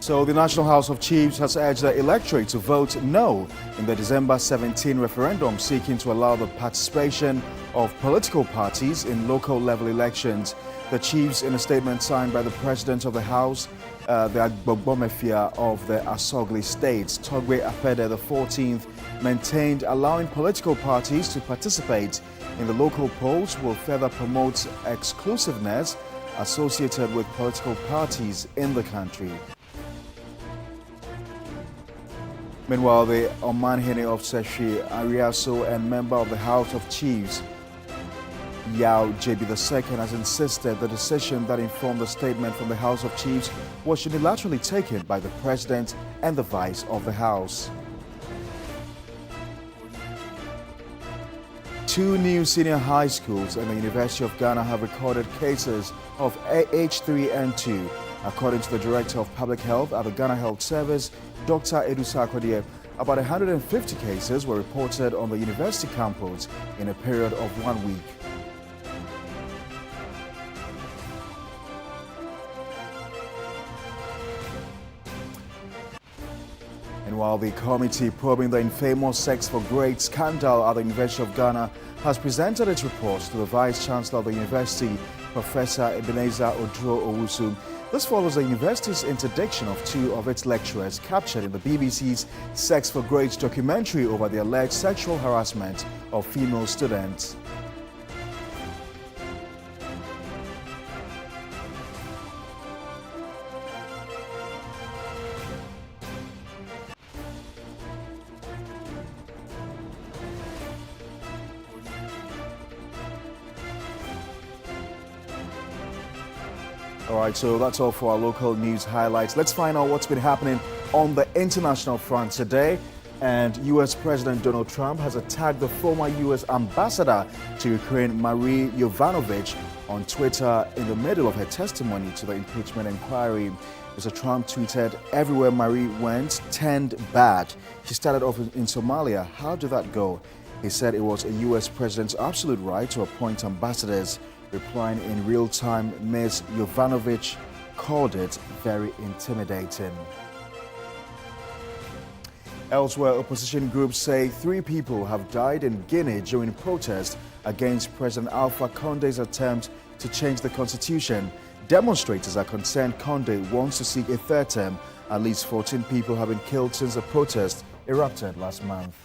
So the National House of Chiefs has urged the electorate to vote no in the December 17 referendum seeking to allow the participation of political parties in local level elections. The chiefs, in a statement signed by the President of the House, the Agbogbomefia of the Asogli states, Togbe Apede the 14th, maintained allowing political parties to participate in the local polls will further promote exclusiveness associated with political parties in the country. Meanwhile, the Omanhene of Seshi Ariaso and member of the House of Chiefs, Yao JB II, has insisted the decision that informed the statement from the House of Chiefs was unilaterally taken by the President and the Vice of the House. Two new senior high schools and the University of Ghana have recorded cases of H3N2. According to the Director of Public Health at the Ghana Health Service, Dr. Edu Sarkodie, about 150 cases were reported on the university campus in a period of 1 week. And while the committee probing the infamous sex for grade scandal at the University of Ghana has presented its reports to the Vice Chancellor of the University, Professor Ebenezer Oduro Owusu, this follows the university's interdiction of two of its lecturers captured in the BBC's Sex for Grades documentary over the alleged sexual harassment of female students. All right, so that's all for our local news highlights. Let's find out what's been happening on the international front today. And U.S. President Donald Trump has attacked the former U.S. ambassador to Ukraine, Marie Yovanovitch, on Twitter in the middle of her testimony to the impeachment inquiry. Mr. Trump tweeted, "Everywhere Marie went turned bad. She started off in Somalia. How did that go?" He said it was a U.S. president's absolute right to appoint ambassadors. Replying in real time, Ms. Yovanovitch called it very intimidating. Elsewhere, opposition groups say 3 people have died in Guinea during protests against President Alpha Conde's attempt to change the constitution. Demonstrators are concerned Conde wants to seek a third term. At least 14 people have been killed since the protest erupted last month.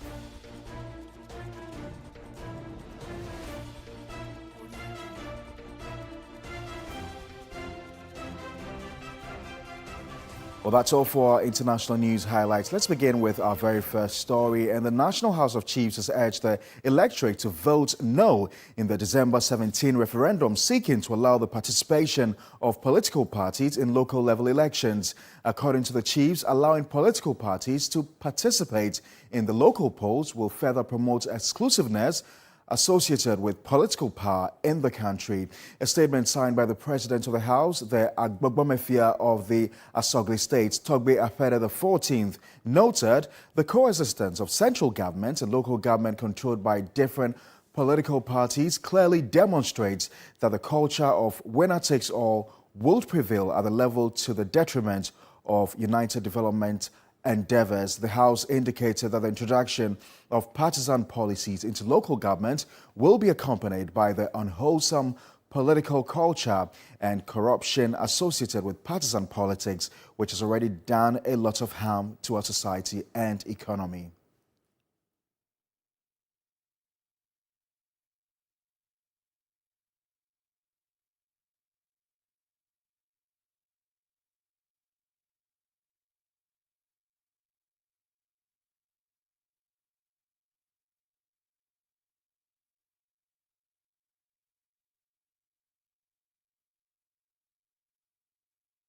Well, that's all for our international news highlights. Let's begin with our very first story. And the National House of Chiefs has urged the electorate to vote no in the December 17 referendum seeking to allow the participation of political parties in local level elections. According to the Chiefs, allowing political parties to participate in the local polls will further promote exclusiveness associated with political power in the country. A statement signed by the President of the House, the Agbogbomefia of the Asogli states, Togbe Apede the 14th, noted the coexistence of central government and local government controlled by different political parties clearly demonstrates that the culture of winner takes all will prevail at the level to the detriment of united development endeavors. The House indicated that the introduction of partisan policies into local government will be accompanied by the unwholesome political culture and corruption associated with partisan politics, which has already done a lot of harm to our society and economy.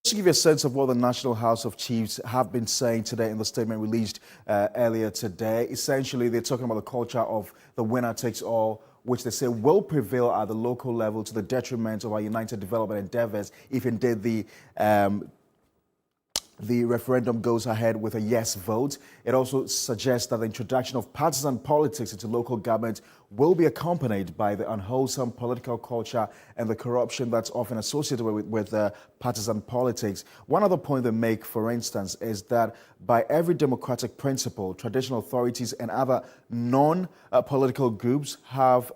To give you a sense of what the National House of Chiefs have been saying today in the statement released earlier today, essentially they're talking about the culture of the winner takes all, which they say will prevail at the local level to the detriment of our united development endeavors if indeed the the referendum goes ahead with a yes vote. It also suggests that the introduction of partisan politics into local government will be accompanied by the unwholesome political culture and the corruption that's often associated with partisan politics. One other point they make, for instance, is that by every democratic principle, traditional authorities and other non-political groups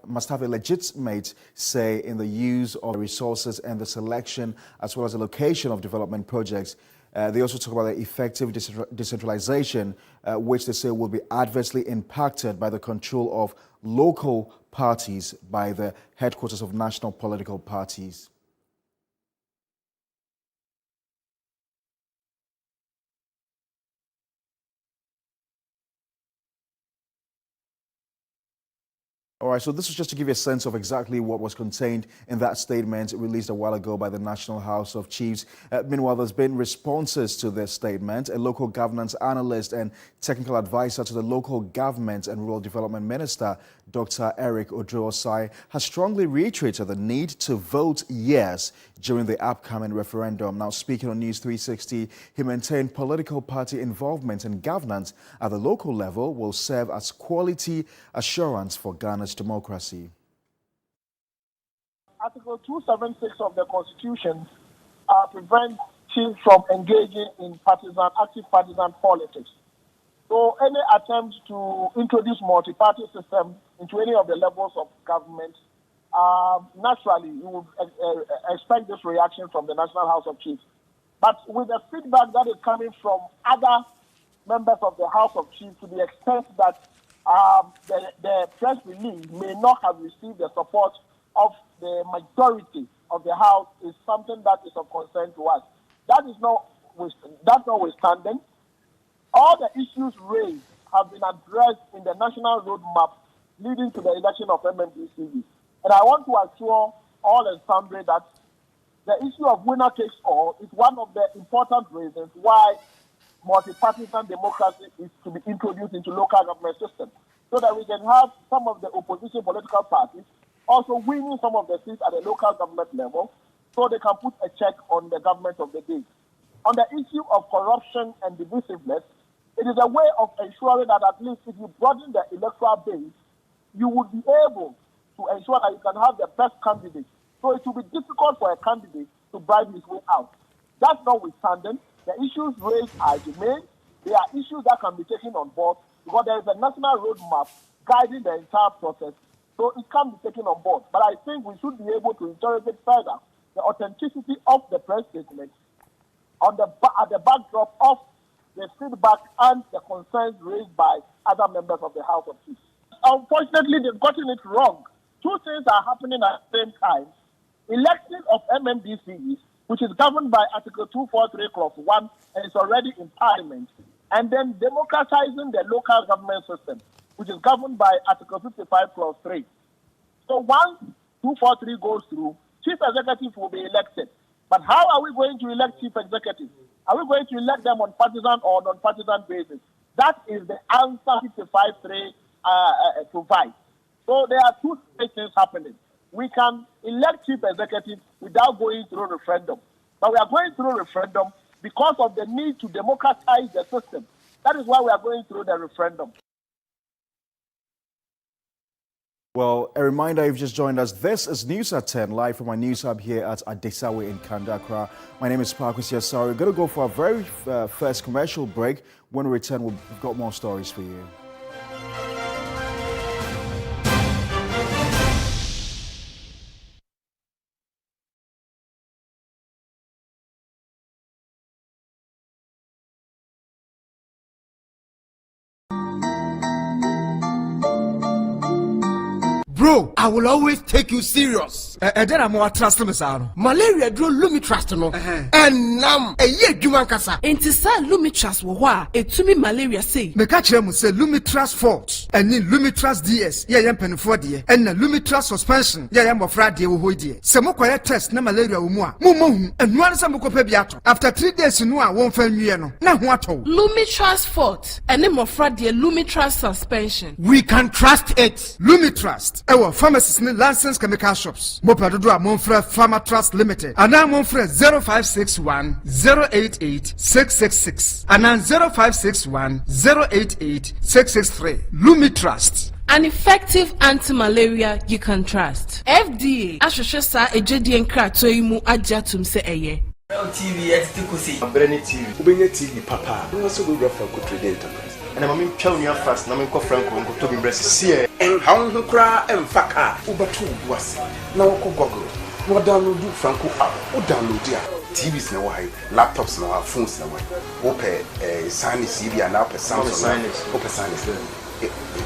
must have a legitimate say in the use of resources and the selection as well as the location of development projects. They also talk about the effective decentralization, which they say will be adversely impacted by the control of local parties by the headquarters of national political parties. All right, so this was just to give you a sense of exactly what was contained in that statement released a while ago by the National House of Chiefs. Meanwhile, there's been responses to this statement. A local governance analyst and technical advisor to the local government and rural development minister, Dr. Eric Oduro-Osai, has strongly reiterated the need to vote yes during the upcoming referendum. Now, speaking on News 360, he maintained political party involvement and governance at the local level will serve as quality assurance for Ghana's democracy. Article 276 of the Constitution prevents chiefs from engaging in active partisan politics. So any attempt to introduce multi-party system into any of the levels of government, naturally you would expect this reaction from the National House of Chiefs. But with the feedback that is coming from other members of the House of Chiefs, to the extent that the press release may not have received the support of the majority of the House, is something that is of concern to us. That's notwithstanding, all the issues raised have been addressed in the national roadmap leading to the election of MMDCV. And I want to assure all and sundry that the issue of winner takes all is one of the important reasons why multi-partisan democracy is to be introduced into local government systems, so that we can have some of the opposition political parties also winning some of the seats at the local government level, so they can put a check on the government of the day. On the issue of corruption and divisiveness, it is a way of ensuring that at least if you broaden the electoral base, you would be able to ensure that you can have the best candidate. So it will be difficult for a candidate to bribe his way out. That's notwithstanding, the issues raised are germane. They are issues that can be taken on board because there is a national roadmap guiding the entire process. So it can be taken on board. But I think we should be able to interrogate further the authenticity of the press statement at the backdrop of the feedback and the concerns raised by other members of the House of Chiefs. Unfortunately, they've gotten it wrong. Two things are happening at the same time. Election of MMDCs, which is governed by Article 243, Clause 1, and is already in Parliament, and then democratizing the local government system, which is governed by Article 55, Clause 3. So once 243 goes through, chief executive will be elected. But how are we going to elect chief executives? Are we going to elect them on partisan or non-partisan basis? That is the answer 55.3 provides. So there are two things happening. We can elect chief executives without going through referendum. But we are going through referendum because of the need to democratize the system. That is why we are going through the referendum. Well, a reminder, if you've just joined us, this is News at 10, live from our news hub here at Adesawe in Kandakra. My name is Parkwesi Asari. We're going to go for our very first commercial break. When we return, we've got more stories for you. Bro, I will always take you serious. Then I'm more trust me, sir. Malaria draw Lumitrust no. And nam a year Juman Kasa. Enti sa Lumitrust wo hwa etumi malaria say. Me ka kire mu say Lumitrust Forte and Lumitrust DS. Yeah, yam penfo de. And Lumitrust suspension. Yeah, yam ofra de wo hoi. Se mo kwere test na malaria wo mu a. Mo hu. Enu an sa mo kopa bi ato. After 3 days no a won fa nwie no. Na ho ato. Lumitrust Forte and mo ofra de Lumitrust suspension. We can trust it. Lumitrust. ewo pharmacies ne licensed chemical shops. Mopa dodo a monfrɛ Pharma Trust Limited. Ana monfrɛ 0561 088 666. Ana 0561 088 663. Lumi Trust. An effective anti-malaria you can trust. FDA ahwehwɛ saa ejedi nkrato yi mu agyatum sɛ ɛyɛ. TV etikusi. Brand TV. Ubenya TV papa. We also go Franco Trade Enterprise. And I'm chow near fast. Na me ko Franco ngo to be breast see. En how no kra emfaka. Ubatu was. Na wo ko Google. No download Franco app. O download dia. TVs na why, laptops na why, phones na why. Ope Sony TV and now Samsung. Ope Sony.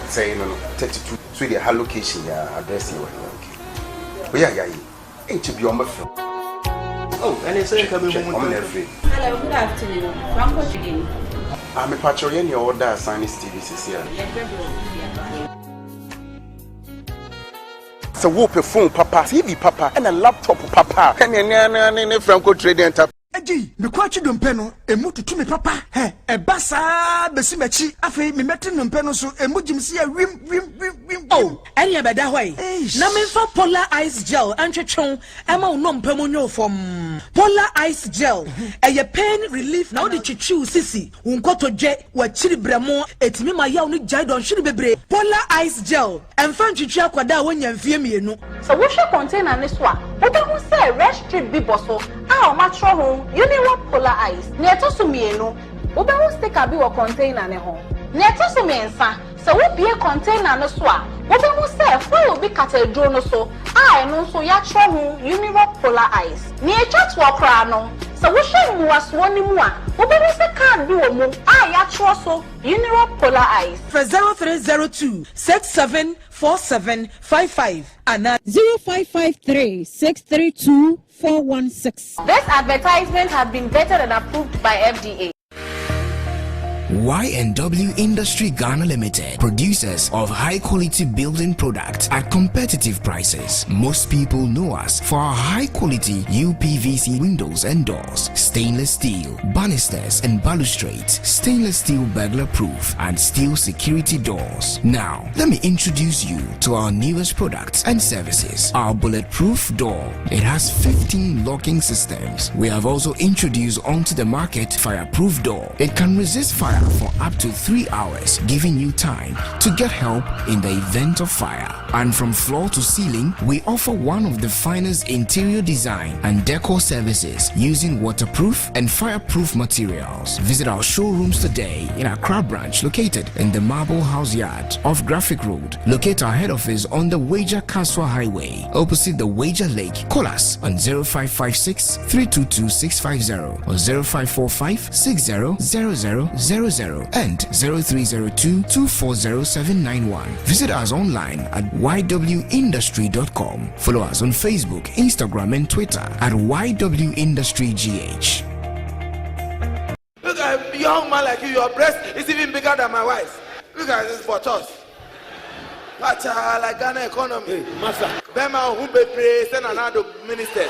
Say no 32. So the location ya address you. Okay. But yeah. Ain't you be on my phone. Oh, and it's saying coming home. Hello, good afternoon. Franco speaking. I'm a patron. Your order Science TV here. So, whoop a phone, papa, TV, papa, and a laptop, papa. And Franco Trade Enterprise. Eji, me kwachi dompe no, emu tutu me papa. He, eba saa besi mechi. Afei me meti dompe no so, emu jimsi ya wim. Oh, any abeda hoi. Na me fa Polar Ice Gel antwetwon ema unompe mo nyo from Polar Ice Gel. Eye pain relief na odi chichiu sisi. Unkoto je wa chiri bremo etimi ma ya uni jai don shiri bebre. Polar Ice Gel. Emfa chichi akwada wonya mfie mienu. So we share container ne so a. Oba hu say red strip bi boso. Ah, o ma tro ho. Unirock Polar Ice. Ne to so mienu. Oba hu sticker bi wo container ne ho. Ne to so miensa. So we be a container no so a. Oba hu say foil bi catedral no so. Ah, no so ya tro ho Unirock Polar Ice. Ne echa to akra no. So we share mu aso ni mu a. Oba hu say card bi wo mu. Ah, ya tro so Unirock Polar Ice. For 0302 674755 and 0553 632 416. This advertisement has been vetted and approved by FDA. Y&W Industry Ghana Limited, producers of high-quality building products at competitive prices. Most people know us for our high-quality UPVC windows and doors, stainless steel, banisters and balustrades, stainless steel burglar-proof, and steel security doors. Now, let me introduce you to our newest products and services. Our bulletproof door. It has 15 locking systems. We have also introduced onto the market fireproof door. It can resist fire for up to 3 hours, giving you time to get help in the event of fire. And from floor to ceiling, we offer one of the finest interior design and decor services using waterproof and fireproof materials. Visit our showrooms today in Accra branch located in the Marble House Yard off Graphic Road. Locate our head office on the Wager Kaswa Highway opposite the Wager Lake. Call us on 0556 322 650 or 0545 600000 and 0302 240791. Visit us online at ywindustry.com. Follow us on Facebook, Instagram and Twitter at ywindustrygh. Look at a young man like you, your breast is even bigger than my wife's. Look at this buttock. Watch like Ghana economy. Hey, master. Bema Humbe praise and another ministers.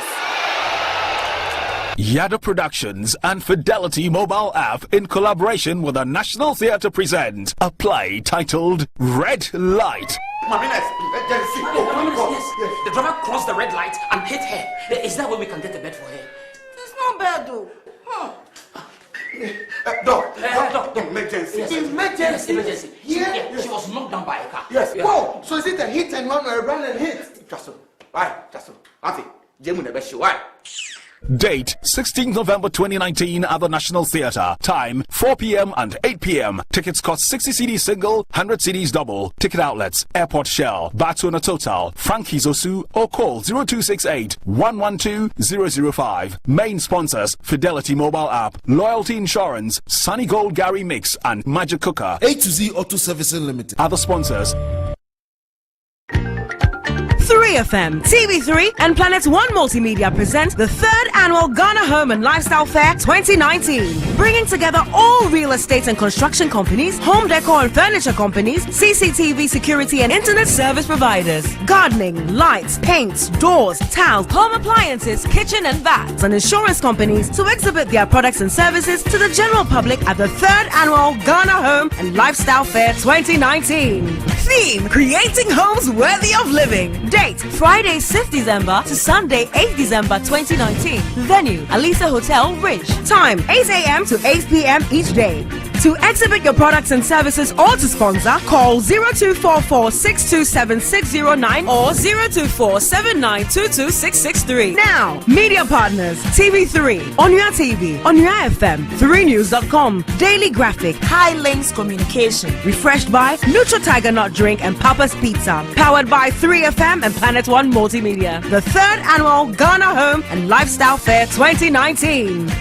Yada Productions and Fidelity mobile app in collaboration with the National Theatre present a play titled Red Light. Yes. The driver crossed the red light and hit her. Is that where we can get a bed for her? It's not bad though. Doc, emergency. Yes, emergency. Yeah. She was knocked down by a car. Yes. Whoa, so is it a hit and run or a run and hit? Just why? Auntie, Jemu the best. Why? Date 16th November 2019 at the National Theatre. Time 4 p.m. and 8 p.m. Tickets cost 60 cedis single, 100 cedis double. Ticket outlets: Airport Shell, Batuna Total, Frankie's Osu, or call 0268 112 005. Main sponsors: Fidelity mobile app, Loyalty Insurance, Sunny Gold Gary Mix, and Magic Cooker. A to Z Auto Servicing Limited. Other sponsors: 3FM, TV3, and Planet One Multimedia present the 3rd Annual Ghana Home and Lifestyle Fair 2019, bringing together all real estate and construction companies, home decor and furniture companies, CCTV security and internet service providers, gardening, lights, paints, doors, tiles, home appliances, kitchen and baths, and insurance companies to exhibit their products and services to the general public at the 3rd Annual Ghana Home and Lifestyle Fair 2019. Theme: Creating Homes Worthy of Living. Date: Friday 6th December to Sunday 8th December 2019. Venue: Alisa Hotel, Ridge. Time: 8 a.m. to 8 p.m. each day. To exhibit your products and services or to sponsor, call 0244 627 609 or 024 7922 663. Now, media partners: TV3, Onuya TV, Onuya FM, 3news.com, Daily Graphic, High Links Communication. Refreshed by Neutral Tiger Nut Drink and Papa's Pizza. Powered by 3FM and Planet One Multimedia. The 3rd Annual Ghana Home and Lifestyle Fair 2019.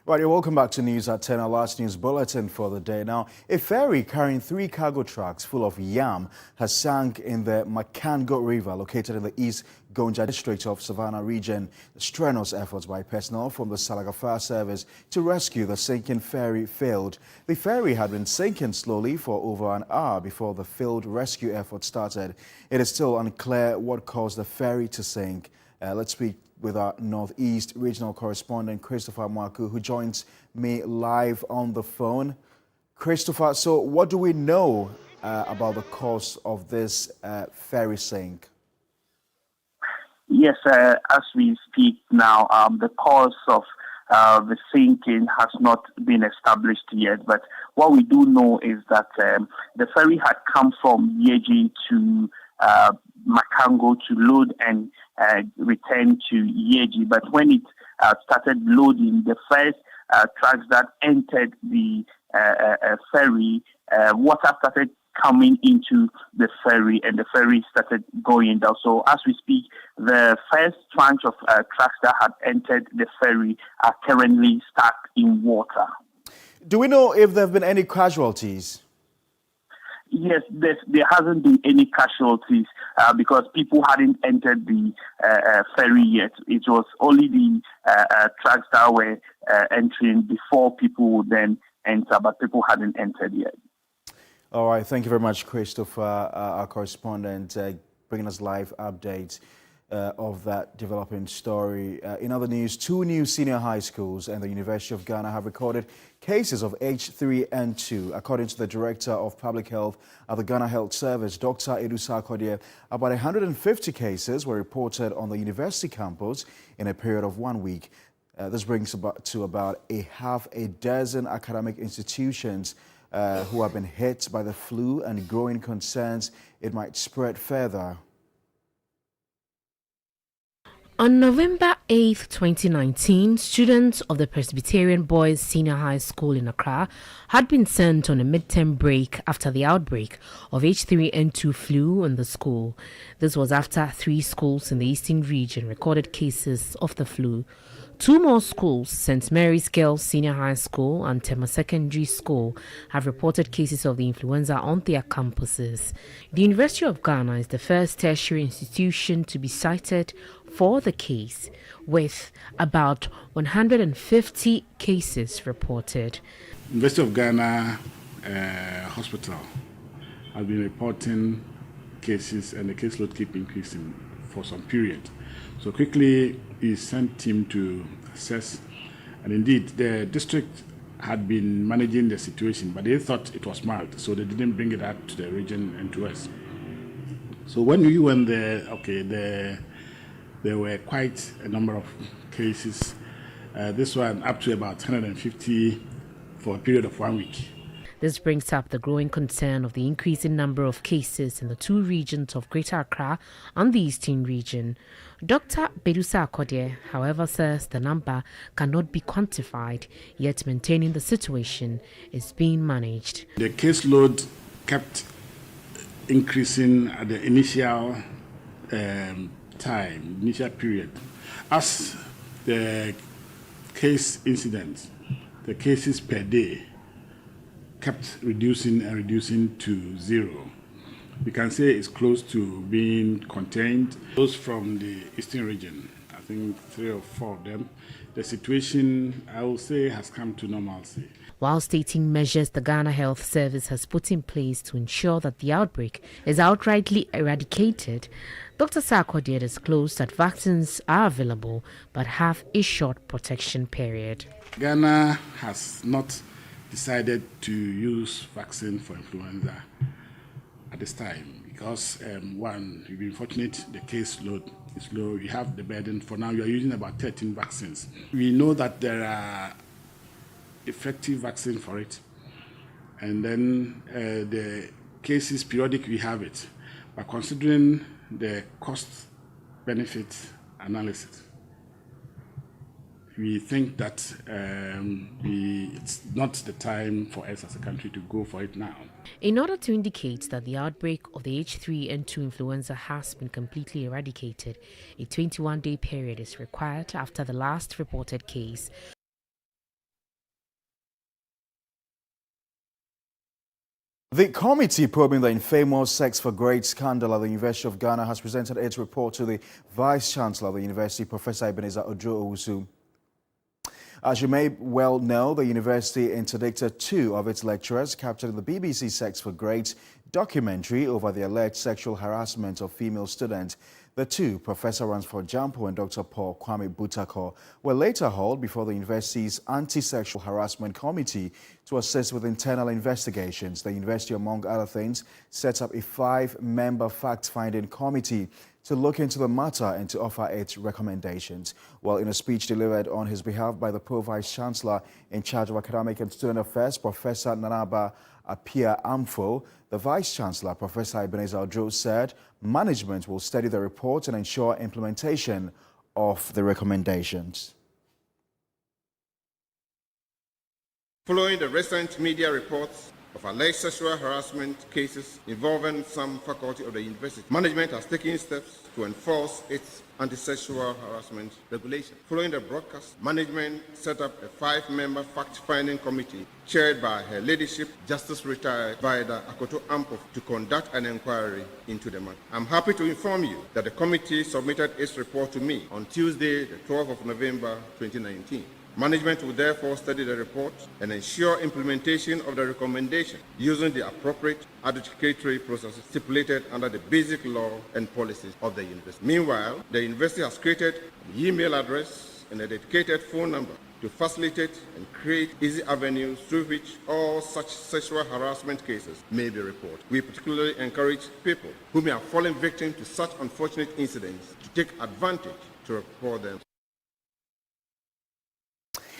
Right, you're welcome back to News at 10, our last news bulletin for the day. Now, a ferry carrying 3 cargo trucks full of yam has sunk in the Makango River, located in the East Gonja district of Savannah region. Strenuous efforts by personnel from the Salaga Fire Service to rescue the sinking ferry failed. The ferry had been sinking slowly for over an hour before the failed rescue effort started. It is still unclear what caused the ferry to sink. Let's speak with our Northeast regional correspondent, Christopher Mwaku, who joins me live on the phone. Christopher, so what do we know about the cause of this ferry sink? Yes, as we speak now, the cause of the sinking has not been established yet, but what we do know is that the ferry had come from Yeji to Makango to load and return to Yeji, but when it started loading, the first trucks that entered the ferry, water started coming into the ferry and the ferry started going down. So as we speak, the first tranche of trucks that had entered the ferry are currently stuck in water. Do we know if there have been any casualties? Yes, there hasn't been any casualties because people hadn't entered the ferry yet. It was only the trucks that were entering before people would then enter, but people hadn't entered yet. All right, thank you very much, Christopher, our correspondent, bringing us live updates of that developing story. In other news, 2 new senior high schools and the University of Ghana have recorded cases of H3N2. According to the Director of Public Health at the Ghana Health Service, Dr. Edu Sarkodie, about 150 cases were reported on the university campus in a period of 1 week. This brings to about half a dozen academic institutions who have been hit by the flu and growing concerns it might spread further. On November 8, 2019, students of the Presbyterian Boys Senior High School in Accra had been sent on a midterm break after the outbreak of H3N2 flu in the school. This was after 3 schools in the eastern region recorded cases of the flu. 2 more schools, St. Mary's Girls Senior High School and Tema Secondary School, have reported cases of the influenza on their campuses. The University of Ghana is the first tertiary institution to be cited for the case, with about 150 cases reported. University of Ghana Hospital has been reporting cases, and the caseload keep increasing for some period. So quickly, he sent team to assess, and indeed the district had been managing the situation, but they thought it was mild, so they didn't bring it out to the region and to us. So when we went there, there were quite a number of cases. This one up to about 150 for a period of 1 week. This brings up the growing concern of the increasing number of cases in the 2 regions of Greater Accra and the Eastern region. Dr. Edu Sarkodie, however, says the number cannot be quantified, yet maintaining the situation is being managed. The caseload kept increasing at the initial initial period. As the case incidents, the cases per day kept reducing and reducing to 0. we can say it's close to being contained. Those from the eastern region, I think 3 or 4 of them, the situation, I will say, has come to normalcy. While stating measures the Ghana Health Service has put in place to ensure that the outbreak is outrightly eradicated, Dr. Sarkodie disclosed that vaccines are available but have a short protection period. Ghana has not decided to use vaccine for influenza at this time because, one, we've been fortunate, the case load is low. We have the burden. For now, we are using about 13 vaccines. We know that there are effective vaccine for it, and then the cases periodic we have it, but considering the cost benefit analysis, we think that it's not the time for us as a country to go for it now. In order to indicate that the outbreak of the H3N2 influenza has been completely eradicated, a 21-day period is required after the last reported case. The committee probing the infamous Sex for Grade scandal at the University of Ghana has presented its report to the Vice-Chancellor of the University, Professor Ebenezer Odro-Owusu. As you may well know, the university interdicted 2 of its lecturers captured in the BBC Sex for Grades documentary over the alleged sexual harassment of female students. The 2, Professor Ransford Jampo and Dr. Paul Kwame Butako, were later hauled before the university's Anti-Sexual Harassment Committee to assist with internal investigations. The university, among other things, set up a 5-member fact-finding committee to look into the matter and to offer its recommendations. Well, in a speech delivered on his behalf by the Pro-Vice-Chancellor in charge of Academic and Student Affairs, Professor Nanaba Apia Amfo, the Vice-Chancellor, Professor Ebenezer Odro, said management will study the report and ensure implementation of the recommendations. Following the recent media reports of alleged sexual harassment cases involving some faculty of the university, management has taken steps to enforce its anti-sexual harassment regulation. Following the broadcast, management set up a 5-member fact-finding committee chaired by Her Ladyship Justice Retired Vida Akoto Ampo to conduct an inquiry into the matter. I'm happy to inform you that the committee submitted its report to me on Tuesday, the 12th of November 2019. Management will therefore study the report and ensure implementation of the recommendation using the appropriate adjudicatory processes stipulated under the basic law and policies of the university. Meanwhile, the university has created an email address and a dedicated phone number to facilitate and create easy avenues through which all such sexual harassment cases may be reported. We particularly encourage people who may have fallen victim to such unfortunate incidents to take advantage to report them.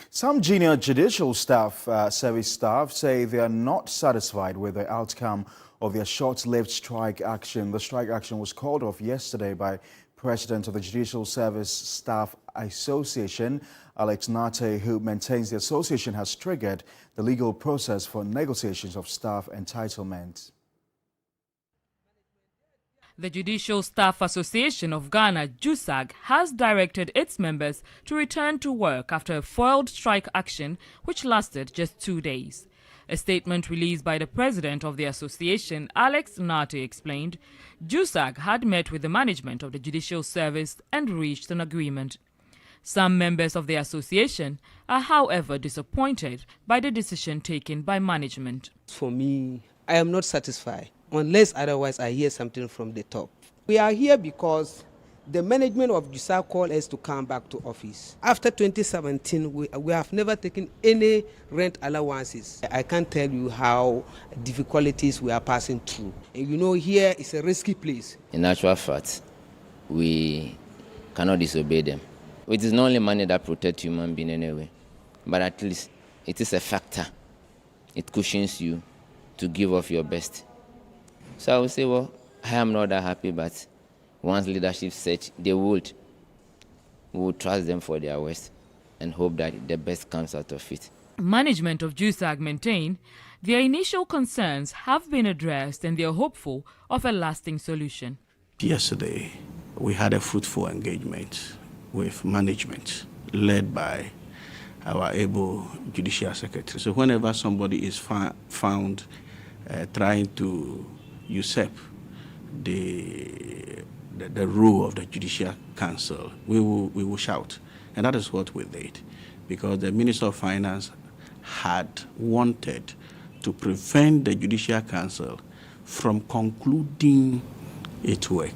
Some junior judicial service staff say they are not satisfied with the outcome of their short-lived strike action. The strike action was called off yesterday by President of the Judicial Service Staff Association, Alex Nate, who maintains the association has triggered the legal process for negotiations of staff entitlement. The Judicial Staff Association of Ghana, JUSAG, has directed its members to return to work after a foiled strike action which lasted just 2 days. A statement released by the president of the association, Alex Nate, explained JUSAG had met with the management of the Judicial Service and reached an agreement. Some members of the association are, however, disappointed by the decision taken by management. For me, I am not satisfied, unless otherwise I hear something from the top. We are here because the management of JUSAG called us to come back to office. After 2017, we have never taken any rent allowances. I can't tell you how difficulties we are passing through. And you know, here is a risky place. In actual fact, we cannot disobey them. It is not only money that protects human being anyway, but at least it is a factor. It cushions you to give off your best. So I would say, well, I am not that happy, but once leadership said they would, we would trust them for their worst and hope that the best comes out of it. Management of JUSAG maintain their initial concerns have been addressed and they are hopeful of a lasting solution. Yesterday, we had a fruitful engagement with management led by our able judicial secretary. So whenever somebody is found trying to usurp the rule of the Judicial Council, we will shout. And that is what we did, because the Minister of Finance had wanted to prevent the Judicial Council from concluding its work.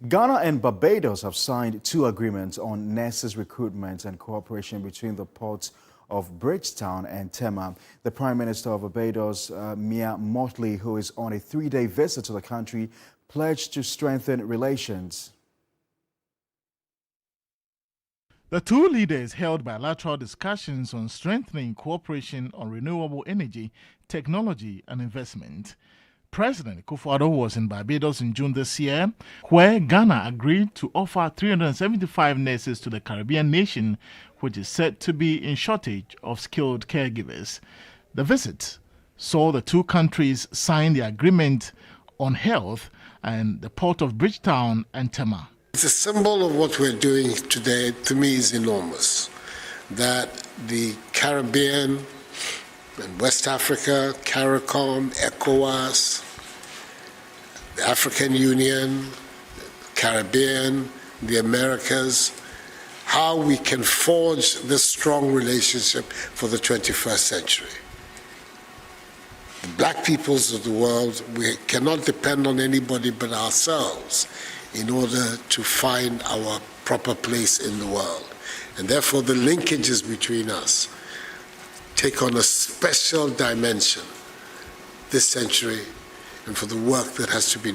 Ghana and Barbados have signed 2 agreements on nurses recruitment and cooperation between the ports of Bridgetown and Tema. The Prime Minister of Barbados, Mia Mottley, who is on a 3-day visit to the country, pledged to strengthen relations. The 2 leaders held bilateral discussions on strengthening cooperation on renewable energy, technology and investment. President Kufuor was in Barbados in June this year, where Ghana agreed to offer 375 nurses to the Caribbean nation, which is said to be in shortage of skilled caregivers. The visit saw the 2 countries sign the agreement on health and the port of Bridgetown and Tema. It's a symbol of what we're doing today. To me, is enormous. That the Caribbean and West Africa, CARICOM, ECOWAS, the African Union, Caribbean, the Americas, how we can forge this strong relationship for the 21st century. The black peoples of the world, we cannot depend on anybody but ourselves in order to find our proper place in the world. And therefore the linkages between us take on a special dimension this century and for the work that has to be